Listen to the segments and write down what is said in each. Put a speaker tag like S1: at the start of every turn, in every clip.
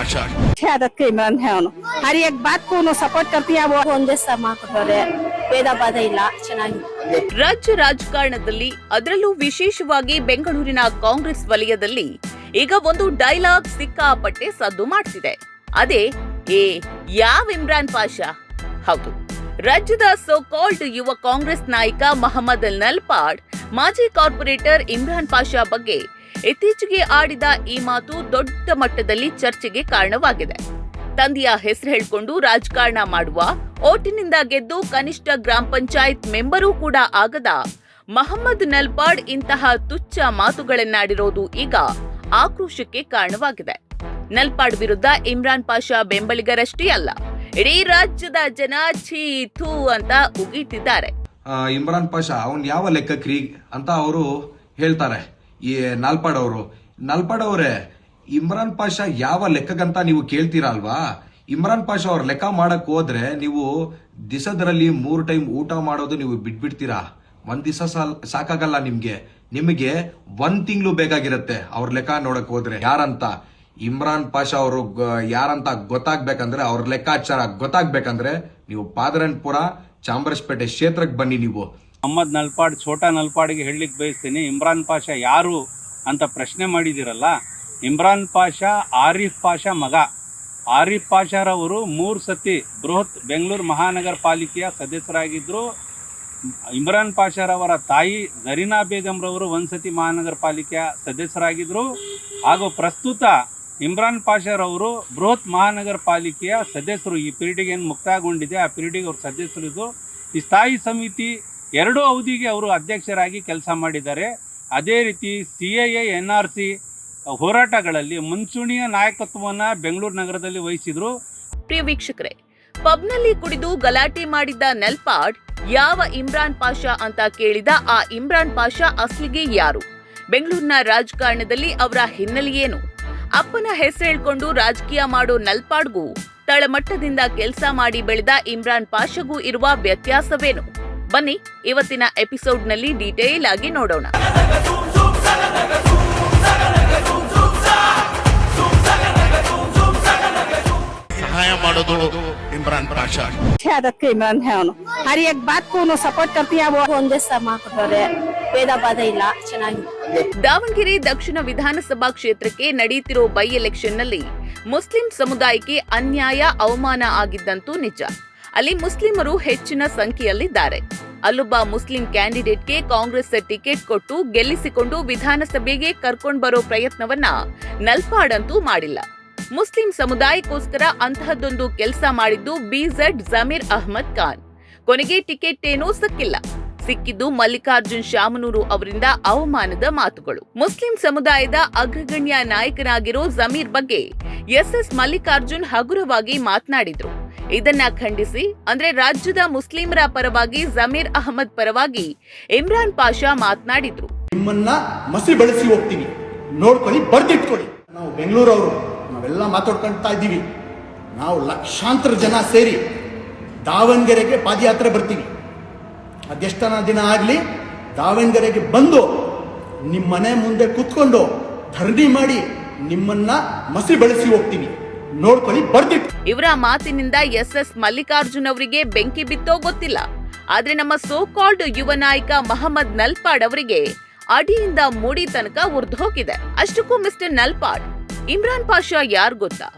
S1: पाशा।
S2: आदत के इमरान है हर एक बात को सपोर्ट करती है वो ಒಂದೇ ಸಮ ಕೊಟ್ಟರೆ ಭೇದ ಭಾದ ಇಲ್ಲ ಚೆನ್ನಾಗಿದೆ
S3: ರಾಜ್ಯ ರಾಜಕಾರಣದಲ್ಲಿ ಅದರಲ್ಲೂ ವಿಶೇಷವಾಗಿ ಬೆಂಗಳೂರಿನ ಕಾಂಗ್ರೆಸ್ ವಲಯದಲ್ಲಿ ಈಗ ಒಂದು ಡೈಲಾಗ್ ಸಿಕ್ಕಾಪಟ್ಟೆ ಸದ್ದು ಮಾಡ್ತಿದೆ. ಅದೇ ಯಾವ ಇಮ್ರಾನ್ ಪಾಷಾ? ಹೌದು, ರಾಜ್ಯದ ಸೋ ಕಾಲ್ಡ್ ಯುವ ಕಾಂಗ್ರೆಸ್ ನಾಯಕ ಮಹಮ್ಮದ್ ನಲ್ಪಾಡ್ ಮಾಜಿ ಕಾರ್ಪೊರೇಟರ್ ಇಮ್ರಾನ್ ಪಾಷಾ ಬಗ್ಗೆ ಇತ್ತೀಚೆಗೆ ಆಡಿದ ಈ ಮಾತು ದೊಡ್ಡ ಮಟ್ಟದಲ್ಲಿ ಚರ್ಚೆಗೆ ಕಾರಣವಾಗಿದೆ. ತಂದೆಯ ಹೆಸರು ಹೇಳಿಕೊಂಡು ರಾಜಕಾರಣ ಮಾಡುವ, ಓಟಿನಿಂದ ಗೆದ್ದು ಕನಿಷ್ಠ ಗ್ರಾಮ ಪಂಚಾಯತ್ ಮೆಂಬರೂ ಕೂಡ ಆಗದ ಮಹಮ್ಮದ್ ನಲ್ಪಾಡ್ ಇಂತಹ ತುಚ್ಛ ಮಾತುಗಳನ್ನಾಡಿರೋದು ಈಗ ಆಕ್ರೋಶಕ್ಕೆ ಕಾರಣವಾಗಿದೆ. ನಲ್ಪಾಡ್ ವಿರುದ್ಧ ಇಮ್ರಾನ್ ಪಾಷಾ ಬೆಂಬಲಿಗರಷ್ಟೇ ಅಲ್ಲ, ಇಡೀ ರಾಜ್ಯದ ಜನ ಛೀ ಥೂ ಅಂತ ಉಗಿತಿದ್ದಾರೆ.
S4: ಇಮ್ರಾನ್ ಪಾಷಾ ಅವನ್ ಯಾವ ಲೆಕ್ಕಕ್ರಿ ಅಂತ ಅವರು ಹೇಳ್ತಾರೆ. ಈ ನಲ್ಪಾಡ್ ಅವರೇ, ಇಮ್ರಾನ್ ಪಾಷಾ ಯಾವ ಲೆಕ್ಕಕ್ಕಂತ ನೀವು ಕೇಳ್ತೀರಾ ಅಲ್ವಾ? ಇಮ್ರಾನ್ ಪಾಷಾ ಅವ್ರ ಲೆಕ್ಕ ಮಾಡಕ್ ಹೋದ್ರೆ ನೀವು ದಿಸದ್ರಲ್ಲಿ 3 ಟೈಮ್ ಊಟ ಮಾಡೋದು ನೀವು ಬಿಟ್ಬಿಡ್ತೀರಾ. ಒಂದ್ ದಿವಸ ಸಾಕಾಗಲ್ಲ ನಿಮಗೆ 1 ತಿಂಗಳು ಬೇಕಾಗಿರುತ್ತೆ ಅವ್ರ ಲೆಕ್ಕ ನೋಡಕ್ ಹೋದ್ರೆ. ಯಾರಂತ ಇಮ್ರಾನ್ ಪಾಷಾ ಅವರು ಯಾರಂತ ಗೊತ್ತಾಗ್ಬೇಕಂದ್ರೆ, ಅವ್ರ ಲೆಕ್ಕಾಚಾರ ಗೊತ್ತಾಗ್ಬೇಕಂದ್ರೆ ನೀವು ಪಾದರನ್ಪುರ ಚಾಮರಾಜಪೇಟೆ ಕ್ಷೇತ್ರಕ್ಕೆ ಬನ್ನಿ. ನೀವು
S5: ಮೊಹಮ್ಮದ್ ನಲ್ಪಾಡ್, ಛೋಟಾ ನಲ್ಪಾಡ್ಗೆ ಹೇಳಲಿಕ್ಕೆ ಬಯಸ್ತೀನಿ, ಇಮ್ರಾನ್ ಪಾಷಾ ಯಾರು ಅಂತ ಪ್ರಶ್ನೆ ಮಾಡಿದಿರಲ್ಲ. ಇಮ್ರಾನ್ ಪಾಷಾ ಆರಿಫ್ ಪಾಷಾ ಮಗ. ಆರಿಫ್ ಪಾಷಾರವರು 3 ಸತಿ ಬೃಹತ್ ಬೆಂಗಳೂರು ಮಹಾನಗರ ಪಾಲಿಕೆಯ ಸದಸ್ಯರಾಗಿದ್ದರು. ಇಮ್ರಾನ್ ಪಾಷಾರವರ ತಾಯಿ ಜರೀನಾ ಬೇಗಂರವರು 1 ಸತಿ ಮಹಾನಗರ ಪಾಲಿಕೆಯ ಸದಸ್ಯರಾಗಿದ್ದರು. ಹಾಗೂ ಪ್ರಸ್ತುತ ಇಮ್ರಾನ್ ಪಾಷಾರವರು ಬೃಹತ್ ಮಹಾನಗರ ಪಾಲಿಕೆಯ ಸದಸ್ಯರು. ಈ ಪೀರಿಯಡ್ಗೆ ಏನು ಮುಕ್ತಾಯಗೊಂಡಿದೆ ಆ ಪೀರಿಯಡ್ಗೆ ಅವರು ಸದಸ್ಯರಿದ್ದು ಈ ಸ್ಥಾಯಿ ಸಮಿತಿ 2 ಅವಧಿಗೆ ಅವರು ಅಧ್ಯಕ್ಷರಾಗಿ ಕೆಲಸ ಮಾಡಿದ್ದಾರೆ. ಅದೇ ರೀತಿ CAA NRC ಹೋರಾಟಗಳಲ್ಲಿ ಮುಂಚೂಣಿಯ ನಾಯಕತ್ವವನ್ನು ಬೆಂಗಳೂರು ನಗರದಲ್ಲಿ ವಹಿಸಿದ್ರು.
S3: ಪ್ರಿಯ ವೀಕ್ಷಕರೇ, ಪಬ್ನಲ್ಲಿ ಕುಡಿದು ಗಲಾಟೆ ಮಾಡಿದ್ದ ನಲ್ಪಾಡ್ ಯಾವ ಇಮ್ರಾನ್ ಪಾಷಾ ಅಂತ ಕೇಳಿದ ಆ ಇಮ್ರಾನ್ ಪಾಷಾ ಅಸಲಿಗೆ ಯಾರು? ಬೆಂಗಳೂರಿನ ರಾಜಕಾರಣದಲ್ಲಿ ಅವರ ಹಿನ್ನೆಲೆಯೇನು? ಅಪ್ಪನ ಹೆಸರು ಹೇಳ್ಕೊಂಡು ರಾಜಕೀಯ ಮಾಡೋ ನಲ್ಪಾಡ್ಗೂ ತಳಮಟ್ಟದಿಂದ ಕೆಲಸ ಮಾಡಿ ಬೆಳೆದ ಇಮ್ರಾನ್ ಪಾಷಾಗೂ ಇರುವ ವ್ಯತ್ಯಾಸವೇನು? ಬನ್ನಿ ಇವತ್ತಿನ ಎಪಿಸೋಡ್ನಲ್ಲಿ ಡೀಟೇಲ್ ಆಗಿ ನೋಡೋಣ.
S1: सहाय ಮಾಡೋದು ಇಮ್ರಾನ್ ಪಾಷಾ.
S2: आदत के इमरान है हर एक बात को सपोर्ट करती है वो ಒಂದೇ ಸಮ ಕೊಟ್ಟರೆ ಭೇದ ಭಾದ ಇಲ್ಲ ಚೆನ್ನಾಗಿದೆ.
S3: ದಾವಣಗೆರೆ ದಕ್ಷಿಣ ವಿಧಾನಸಭಾ ಕ್ಷೇತ್ರಕ್ಕೆ ನಡೆಯುತ್ತಿರೋ ಬೈ ಎಲೆಕ್ಷನ್ನಲ್ಲಿ ಮುಸ್ಲಿಂ ಸಮುದಾಯಕ್ಕೆ ಅನ್ಯಾಯ, ಅವಮಾನ ಆಗಿದ್ದಂತೂ ನಿಜ. ಅಲ್ಲಿ ಮುಸ್ಲಿಮರು ಹೆಚ್ಚಿನ ಸಂಖ್ಯೆಯಲ್ಲಿದ್ದಾರೆ. ಅಲ್ಲೊಬ್ಬ ಮುಸ್ಲಿಂ ಕ್ಯಾಂಡಿಡೇಟ್ಗೆ ಕಾಂಗ್ರೆಸ್ ಟಿಕೆಟ್ ಕೊಟ್ಟು ಗೆಲ್ಲಿಸಿಕೊಂಡು ವಿಧಾನಸಭೆಗೆ ಕರ್ಕೊಂಡು ಬರೋ ಪ್ರಯತ್ನವನ್ನ ನಲ್ಪಾಡ್ ಅಂತೂ ಮಾಡಿಲ್ಲ. ಮುಸ್ಲಿಂ ಸಮುದಾಯಕ್ಕೋಸ್ಕರ ಅಂತಹದ್ದೊಂದು ಕೆಲಸ ಮಾಡಿದ್ದು BZ ಜಮೀರ್ ಅಹ್ಮದ್ ಖಾನ್. ಕೊನೆಗೆ ಟಿಕೆಟ್ ಏನೂ ಸಿಕ್ಕಿದ್ದು ಮಲ್ಲಿಕಾರ್ಜುನ್ ಶಾಮನೂರು ಅವರಿಂದ ಅವಮಾನದ ಮಾತುಗಳು. ಮುಸ್ಲಿಂ ಸಮುದಾಯದ ಅಗ್ರಗಣ್ಯ ನಾಯಕನಾಗಿರೋ ಜಮೀರ್ ಬಗ್ಗೆ SS ಮಲ್ಲಿಕಾರ್ಜುನ್ ಹಗುರವಾಗಿ ಮಾತನಾಡಿದ್ರು. ಇದನ್ನ ಖಂಡಿಸಿ, ಅಂದ್ರೆ ರಾಜ್ಯದ ಮುಸ್ಲಿಮರ ಪರವಾಗಿ ಜಮೀರ್ ಅಹಮದ್ ಪರವಾಗಿ ಇಮ್ರಾನ್ ಪಾಷಾ ಮಾತನಾಡಿದ್ರು.
S6: ನಿಮ್ಮನ್ನ ಮಸಿ ಬಳಸಿ ಹೋಗ್ತೀನಿ, ನೋಡ್ಕೊಳ್ಳಿ, ಬರ್ದಿಟ್ಕೊಳ್ಳಿ. ನಾವು ಬೆಂಗಳೂರವರು ನಾವೆಲ್ಲ ಮಾತಾಡ್ಕೊಳ್ತಾ ಇದ್ದೀವಿ. ನಾವು ಲಕ್ಷಾಂತರ ಜನ ಸೇರಿ ದಾವಣಗೆರೆಗೆ ಪಾದಯಾತ್ರೆ ಬರ್ತೀವಿ. ಅದೆಷ್ಟನ ದಿನ ಆಗಲಿ ದಾವಣಗೆರೆಗೆ ಬಂದು ನಿಮ್ಮ ಮನೆ ಮುಂದೆ ಕೂತ್ಕೊಂಡು ಧರಣಿ ಮಾಡಿ ನಿಮ್ಮನ್ನ ಮಸಿ ಬಳಸಿ ಹೋಗ್ತೀವಿ, ನೋಡ್ಕೊಳ್ಳಿ, ಬರ್ದಿಟ್ಟು.
S3: ಇವರ ಮಾತಿನಿಂದ SS ಮಲ್ಲಿಕಾರ್ಜುನ್ ಅವರಿಗೆ ಬೆಂಕಿ ಬಿತ್ತೋ ಗೊತ್ತಿಲ್ಲ. ಆದ್ರೆ ನಮ್ಮ ಸೋ ಕಾಲ್ಡ್ ಯುವ ನಾಯಕ ಮಹಮ್ಮದ್ ನಲ್ಪಾಡ್ ಅವರಿಗೆ ಅಡಿಯಿಂದ ಮುಡಿ ತನಕ ಉರ್ದು ಹೋಗಿದೆ. ಅಷ್ಟಕ್ಕೂ ಮಿಸ್ಟರ್ ನಲ್ಪಾಡ್, ಇಮ್ರಾನ್ ಪಾಷಾ ಯಾರು ಗೊತ್ತಾ?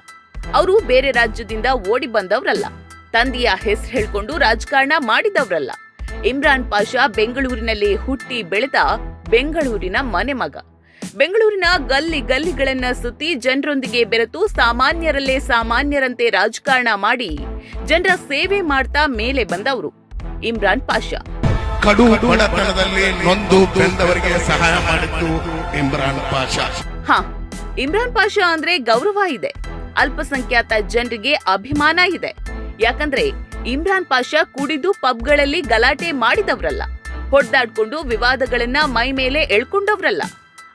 S3: ಅವರು ಬೇರೆ ರಾಜ್ಯದಿಂದ ಓಡಿ ಬಂದವರಲ್ಲ, ತಂದೆಯ ಹೆಸರು ಹೇಳ್ಕೊಂಡು ರಾಜಕಾರಣ ಮಾಡಿದವರಲ್ಲ. ಇಮ್ರಾನ್ ಪಾಷಾ ಬೆಂಗಳೂರಿನಲ್ಲಿ ಹುಟ್ಟಿ ಬೆಳೆದ ಬೆಂಗಳೂರಿನ ಮನೆ ಮಗ. ಬೆಂಗಳೂರಿನ ಗಲ್ಲಿಗಳನ್ನ ಸುತ್ತಿ ಜನರೊಂದಿಗೆ ಬೆರೆತು ಸಾಮಾನ್ಯರಲ್ಲೇ ಸಾಮಾನ್ಯರಂತೆ ರಾಜಕಾರಣ ಮಾಡಿ ಜನರ ಸೇವೆ ಮಾಡ್ತಾ ಮೇಲೆ ಬಂದವರು ಇಮ್ರಾನ್ ಪಾಷಾ.
S1: ಕಡು ಬಡತನದಲ್ಲಿ ನೊಂದು ಬೆಂದವರಿಗೆ ಸಹಾಯ ಮಾಡಿದ್ದು ಇಮ್ರಾನ್ ಪಾಷಾ.
S3: ಇಮ್ರಾನ್ ಪಾಷಾ ಅಂದ್ರೆ ಗೌರವ ಇದೆ, ಅಲ್ಪಸಂಖ್ಯಾತ ಜನರಿಗೆ ಅಭಿಮಾನ ಇದೆ. ಯಾಕಂದ್ರೆ ಇಮ್ರಾನ್ ಪಾಷಾ ಕುಡಿದು ಪಬ್ಗಳಲ್ಲಿ ಗಲಾಟೆ ಮಾಡಿದವ್ರಲ್ಲ, ಹೊಡೆದಾಡ್ಕೊಂಡು ವಿವಾದಗಳನ್ನ ಮೈ ಮೇಲೆ ಎಳ್ಕೊಂಡವ್ರಲ್ಲ.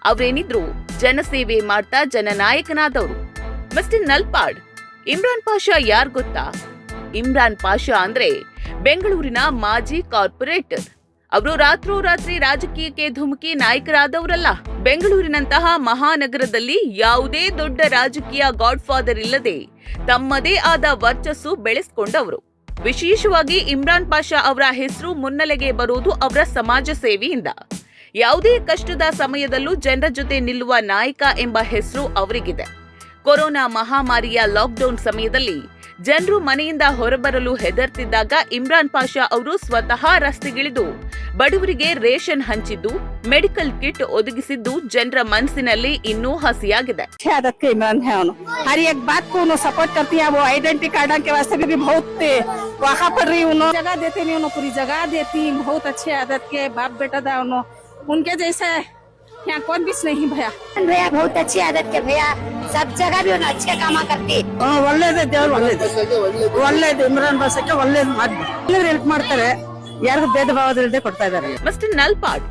S3: ಅವ್ರೇನಿದ್ರು ಜನಸೇವೆ ಮಾಡ್ತಾ ಜನನಾಯಕನಾದವರು. ಮಿಸ್ಟರ್ ನಲ್ಪಾಡ್, ಇಮ್ರಾನ್ ಪಾಷಾ ಯಾರ್ ಗೊತ್ತಾ? ಇಮ್ರಾನ್ ಪಾಷಾ ಅಂದ್ರೆ ಬೆಂಗಳೂರಿನ ಮಾಜಿ ಕಾರ್ಪೊರೇಟರ್. ಅವರು ರಾತ್ರೋರಾತ್ರಿ ರಾಜಕೀಯಕ್ಕೆ ಧುಮುಕಿ ನಾಯಕರಾದವರಲ್ಲ. ಬೆಂಗಳೂರಿನಂತಹ ಮಹಾನಗರದಲ್ಲಿ ಯಾವುದೇ ದೊಡ್ಡ ರಾಜಕೀಯ ಗಾಡ್ ಫಾದರ್ ಇಲ್ಲದೆ ತಮ್ಮದೇ ಆದ ವರ್ಚಸ್ಸು ಬೆಳೆಸಿಕೊಂಡವರು. ವಿಶೇಷವಾಗಿ ಇಮ್ರಾನ್ ಪಾಷಾ ಅವರ ಹೆಸರು ಮುನ್ನೆಲೆಗೆ ಬರುವುದು ಅವರ ಸಮಾಜ ಸೇವೆಯಿಂದ. ಯಾವುದೇ ಕಷ್ಟದ ಸಮಯದಲ್ಲೂ ಜನರ ಜೊತೆ ನಿಲ್ಲುವ ನಾಯಕ ಎಂಬ ಹೆಸರು ಅವರಿಗಿದೆ. ಕೊರೋನಾ ಮಹಾಮಾರಿಯ ಲಾಕ್ಡೌನ್ ಸಮಯದಲ್ಲಿ ಜನರು ಮನೆಯಿಂದ ಹೊರಬರಲು ಹೆದರ್ತಿದ್ದಾಗ ಇಮ್ರಾನ್ ಪಾಷಾ ಅವರು ಸ್ವತಃ ರಸ್ತೆಗಿಳಿದು ಬಡವರಿಗೆ ರೇಷನ್ ಹಂಚಿದ್ದು, ಮೆಡಿಕಲ್ ಕಿಟ್ ಒದಗಿಸಿದ್ದು ಜನರ ಮನಸ್ಸಿನಲ್ಲಿ ಇನ್ನೂ ಹಸಿಯಾಗಿದೆ.
S2: अच्छी आदत के इमरान है उन्होंने हर एक बात को उन्होंने सपोर्ट करती है. वो आइडेंटिटी कार्ड के वास्ते भी बहुत वाखा पड़ रही उन्होंने जगह देते नहीं, उन्होंने पूरी जगह देती. बहुत अच्छी आदत के बाप बेटा था उन्होंने. उनके जैसा यहाँ कौन भी नहीं भैया.
S7: भैया बहुत अच्छी आदत के भैया, सब जगह भी उन्हें अच्छे काम करती.
S2: ಒಳ್ಳೇದೇ ದೇವ್ರು ಒಳ್ಳೇದು ಇಮ್ರಾನ್ ಪಾಷಾಕ್ಕೆ ಒಳ್ಳೇದು ಮಾಡಿ ಹೆಲ್ಪ್ ಮಾಡ್ತಾರೆ. ಯಾರಿಗೂ ಭೇದ ಭಾವದಿಲ್ಲದೆ ಕೊಡ್ತಾ ಇದ್ದಾರೆ.
S3: ಮಿಸ್ಟರ್ ನಲ್ಪಾಡ್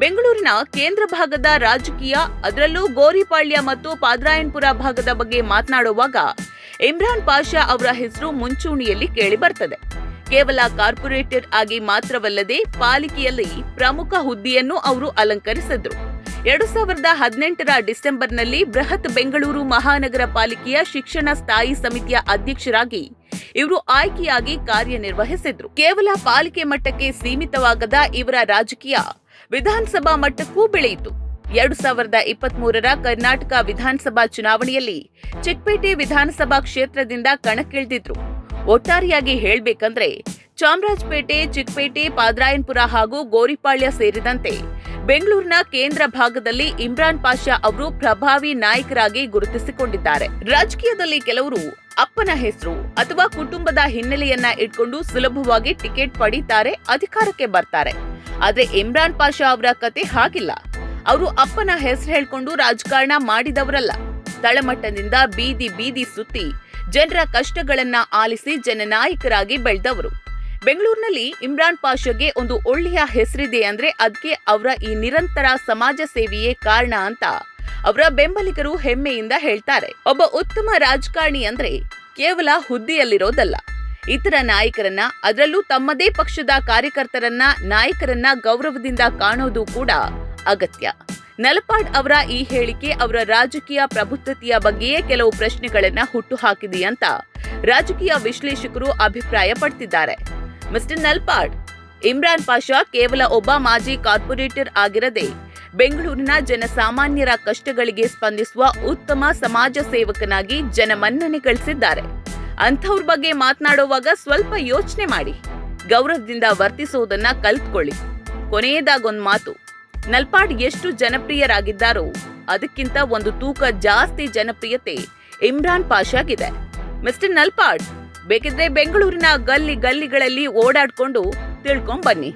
S3: ಬೆಂಗಳೂರಿನ ಕೇಂದ್ರ ಭಾಗದ ರಾಜಕೀಯ, ಅದರಲ್ಲೂ ಗೋರಿಪಾಳ್ಯ ಮತ್ತು ಪಾದ್ರಾಯನ್ಪುರ ಭಾಗದ ಬಗ್ಗೆ ಮಾತನಾಡುವಾಗ ಇಮ್ರಾನ್ ಪಾಷಾ ಅವರ ಹೆಸರು ಮುಂಚೂಣಿಯಲ್ಲಿ ಕೇಳಿ ಬರ್ತದೆ. ಕೇವಲ ಕಾರ್ಪೊರೇಟರ್ ಆಗಿ ಮಾತ್ರವಲ್ಲದೆ ಪಾಲಿಕೆಯಲ್ಲಿ ಪ್ರಮುಖ ಹುದ್ದೆಯನ್ನು ಅವರು ಅಲಂಕರಿಸಿದ್ರು. 2018ರ ಡಿಸೆಂಬರ್ನಲ್ಲಿ ಬೃಹತ್ ಬೆಂಗಳೂರು ಮಹಾನಗರ ಪಾಲಿಕೆಯ ಶಿಕ್ಷಣ ಸ್ಥಾಯಿ ಸಮಿತಿಯ ಅಧ್ಯಕ್ಷರಾಗಿ ಇವರು ಆಯ್ಕೆಯಾಗಿ ಕಾರ್ಯನಿರ್ವಹಿಸಿದ್ರು. ಕೇವಲ ಪಾಲಿಕೆ ಮಟ್ಟಕ್ಕೆ ಸೀಮಿತವಾಗದ ಇವರ ರಾಜಕೀಯ ವಿಧಾನಸಭಾ ಮಟ್ಟಕ್ಕೂ ಬೆಳೆಯಿತು. 2023ರ ಕರ್ನಾಟಕ ವಿಧಾನಸಭಾ ಚುನಾವಣೆಯಲ್ಲಿ ಚಿಕ್ಕಪೇಟೆ ವಿಧಾನಸಭಾ ಕ್ಷೇತ್ರದಿಂದ ಕಣಕ್ಕಿಳಿದಿದ್ರು. ಒಟ್ಟಾರೆಯಾಗಿ ಹೇಳಬೇಕಂದ್ರೆ ಚಾಮರಾಜಪೇಟೆ, ಚಿಕ್ಕಪೇಟೆ, ಪಾದ್ರಾಯನ್ಪುರ ಹಾಗೂ ಗೋರಿಪಾಳ್ಯ ಸೇರಿದಂತೆ ಬೆಂಗಳೂರಿನ ಕೇಂದ್ರ ಭಾಗದಲ್ಲಿ ಇಮ್ರಾನ್ ಪಾಷಾ ಅವರು ಪ್ರಭಾವಿ ನಾಯಕರಾಗಿ ಗುರುತಿಸಿಕೊಂಡಿದ್ದಾರೆ. ರಾಜಕೀಯದಲ್ಲಿ ಕೆಲವರು ಅಪ್ಪನ ಹೆಸರು ಅಥವಾ ಕುಟುಂಬದ ಹಿನ್ನೆಲೆಯನ್ನ ಇಟ್ಕೊಂಡು ಸುಲಭವಾಗಿ ಟಿಕೆಟ್ ಪಡೀತಾರೆ, ಅಧಿಕಾರಕ್ಕೆ ಬರ್ತಾರೆ. ಆದ್ರೆ ಇಮ್ರಾನ್ ಪಾಷಾ ಅವರ ಕತೆ ಹಾಗಿಲ್ಲ. ಅವರು ಅಪ್ಪನ ಹೆಸರು ಹೇಳ್ಕೊಂಡು ರಾಜಕಾರಣ ಮಾಡಿದವರಲ್ಲ. ತಳಮಟ್ಟದಿಂದ ಬೀದಿ ಬೀದಿ ಸುತ್ತಿ ಜನರ ಕಷ್ಟಗಳನ್ನ ಆಲಿಸಿ ಜನನಾಯಕರಾಗಿ ಬೆಳೆದವರು. ಬೆಂಗಳೂರಿನಲ್ಲಿ ಇಮ್ರಾನ್ ಪಾಷಾಗೆ ಒಂದು ಒಳ್ಳೆಯ ಹೆಸರಿದೆ ಅಂದ್ರೆ ಅದಕ್ಕೆ ಅವರ ಈ ನಿರಂತರ ಸಮಾಜ ಸೇವೆಯೇ ಕಾರಣ ಅಂತ ಅವರ ಬೆಂಬಲಿಗರು ಹೆಮ್ಮೆಯಿಂದ ಹೇಳ್ತಾರೆ. ಒಬ್ಬ ಉತ್ತಮ ರಾಜಕಾರಣಿ ಅಂದ್ರೆ ಕೇವಲ ಹುದ್ದೆಯಲ್ಲಿರೋದಲ್ಲ, ಇತರ ನಾಯಕರನ್ನ, ಅದರಲ್ಲೂ ತಮ್ಮದೇ ಪಕ್ಷದ ಕಾರ್ಯಕರ್ತರನ್ನ, ನಾಯಕರನ್ನ ಗೌರವದಿಂದ ಕಾಣೋದು ಕೂಡ ಅಗತ್ಯ. ನಲ್ಪಾಡ್ ಅವರ ಈ ಹೇಳಿಕೆ ಅವರ ರಾಜಕೀಯ ಪ್ರಬುದ್ಧತೆಯ ಬಗ್ಗೆಯೇ ಕೆಲವು ಪ್ರಶ್ನೆಗಳನ್ನ ಹುಟ್ಟುಹಾಕಿದೆ ಅಂತ ರಾಜಕೀಯ ವಿಶ್ಲೇಷಕರು ಅಭಿಪ್ರಾಯ ಪಡ್ತಿದ್ದಾರೆ. ಮಿಸ್ಟರ್ ನಲ್ಪಾಡ್, ಇಮ್ರಾನ್ ಪಾಷಾ ಕೇವಲ ಒಬ್ಬ ಮಾಜಿ ಕಾರ್ಪೊರೇಟರ್ ಆಗಿರದೆ ಬೆಂಗಳೂರಿನ ಜನಸಾಮಾನ್ಯರ ಕಷ್ಟಗಳಿಗೆ ಸ್ಪಂದಿಸುವ ಉತ್ತಮ ಸಮಾಜ ಸೇವಕನಾಗಿ ಜನಮನ್ನಣೆ ಗಳಿಸಿದ್ದಾರೆ. ಅಂಥವ್ರ ಬಗ್ಗೆ ಮಾತನಾಡುವಾಗ ಸ್ವಲ್ಪ ಯೋಚನೆ ಮಾಡಿ, ಗೌರವದಿಂದ ವರ್ತಿಸೋದನ್ನ ಕಲ್ತ್ಕೊಳ್ಳಿ. ಕೊನೆಯದಾಗೊಂದು ಮಾತು, ನಲ್ಪಾಡ್ ಎಷ್ಟು ಜನಪ್ರಿಯರಾಗಿದ್ದಾರೋ ಅದಕ್ಕಿಂತ ಒಂದು ತೂಕ ಜಾಸ್ತಿ ಜನಪ್ರಿಯತೆ ಇಮ್ರಾನ್ ಪಾಷಾಗಿದೆ. ಮಿಸ್ಟರ್ ನಲ್ಪಾಡ್, ಬೇಕಿದ್ರೆ ಬೆಂಗಳೂರಿನ ಗಲ್ಲಿ ಗಲ್ಲಿಗಳಲ್ಲಿ ಓಡಾಡ್ಕೊಂಡು ತಿಳ್ಕೊಂಡ್ ಬನ್ನಿ.